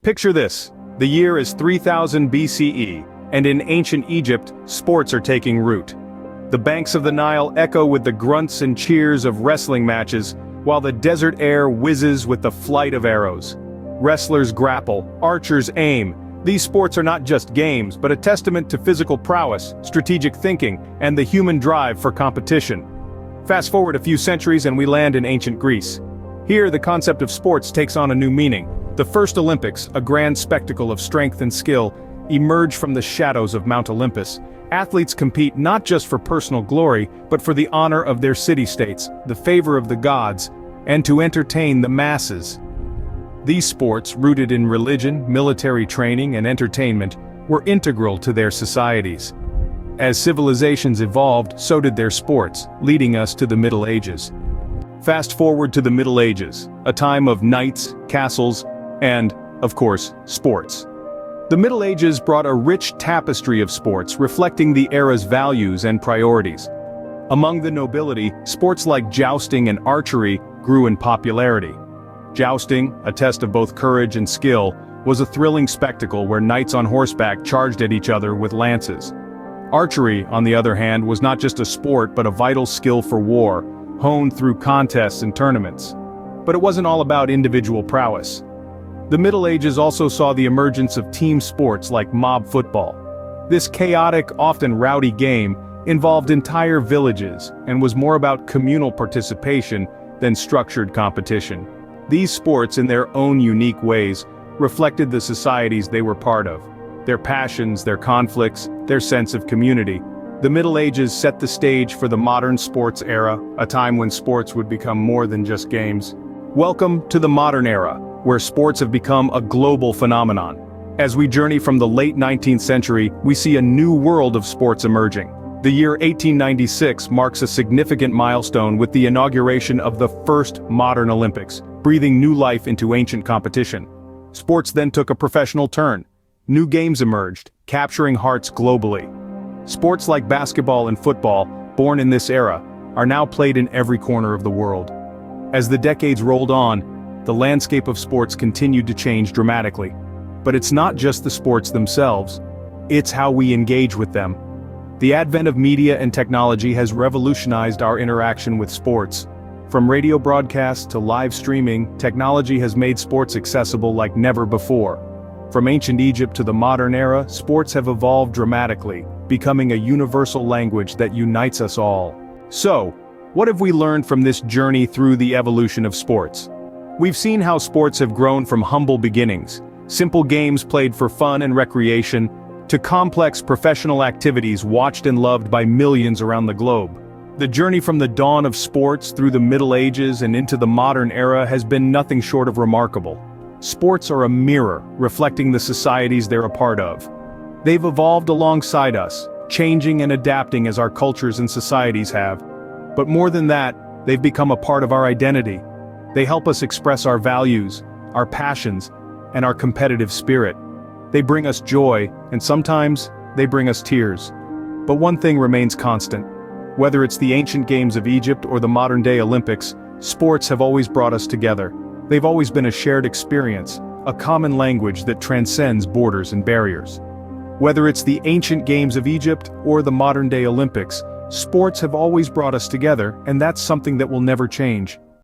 Picture this. The year is 3000 BCE, and in ancient Egypt, sports are taking root. The banks of the Nile echo with the grunts and cheers of wrestling matches, while the desert air whizzes with the flight of arrows. Wrestlers grapple, archers aim. These sports are not just games, but a testament to physical prowess, strategic thinking, and the human drive for competition. Fast forward a few centuries and we land in ancient Greece. Here, the concept of sports takes on a new meaning. The first Olympics, a grand spectacle of strength and skill, emerge from the shadows of Mount Olympus. Athletes compete not just for personal glory, but for the honor of their city-states, the favor of the gods, and to entertain the masses. These sports, rooted in religion, military training, and entertainment, were integral to their societies. As civilizations evolved, so did their sports, leading us to the Middle Ages. Fast forward to the Middle Ages, a time of knights, castles, and, of course, sports. The Middle Ages brought a rich tapestry of sports reflecting the era's values and priorities. Among the nobility, sports like jousting and archery grew in popularity. Jousting, a test of both courage and skill, was a thrilling spectacle where knights on horseback charged at each other with lances. Archery, on the other hand, was not just a sport but a vital skill for war, honed through contests and tournaments. But it wasn't all about individual prowess. The Middle Ages also saw the emergence of team sports like mob football. This chaotic, often rowdy game involved entire villages and was more about communal participation than structured competition. These sports, in their own unique ways, reflected the societies they were part of, their passions, their conflicts, their sense of community. The Middle Ages set the stage for the modern sports era, a time when sports would become more than just games. Welcome to the modern era, where sports have become a global phenomenon. As we journey from the late 19th century, we see a new world of sports emerging. The year 1896 marks a significant milestone with the inauguration of the first modern Olympics, breathing new life into ancient competition. Sports then took a professional turn. New games emerged, capturing hearts globally. Sports like basketball and football, born in this era, are now played in every corner of the world. As the decades rolled on, the landscape of sports continued to change dramatically. But it's not just the sports themselves, it's how we engage with them. The advent of media and technology has revolutionized our interaction with sports. From radio broadcasts to live streaming, technology has made sports accessible like never before. From ancient Egypt to the modern era, sports have evolved dramatically, becoming a universal language that unites us all. So, what have we learned from this journey through the evolution of sports? We've seen how sports have grown from humble beginnings, simple games played for fun and recreation, to complex professional activities watched and loved by millions around the globe. The journey from the dawn of sports through the Middle Ages and into the modern era has been nothing short of remarkable. Sports are a mirror, reflecting the societies they're a part of. They've evolved alongside us, changing and adapting as our cultures and societies have. But more than that, they've become a part of our identity. They help us express our values, our passions, and our competitive spirit. They bring us joy, and sometimes, they bring us tears. But one thing remains constant. Whether it's the ancient games of Egypt or the modern-day Olympics, sports have always brought us together. They've always been a shared experience, a common language that transcends borders and barriers. Whether it's the ancient games of Egypt or the modern-day Olympics, sports have always brought us together, and that's something that will never change.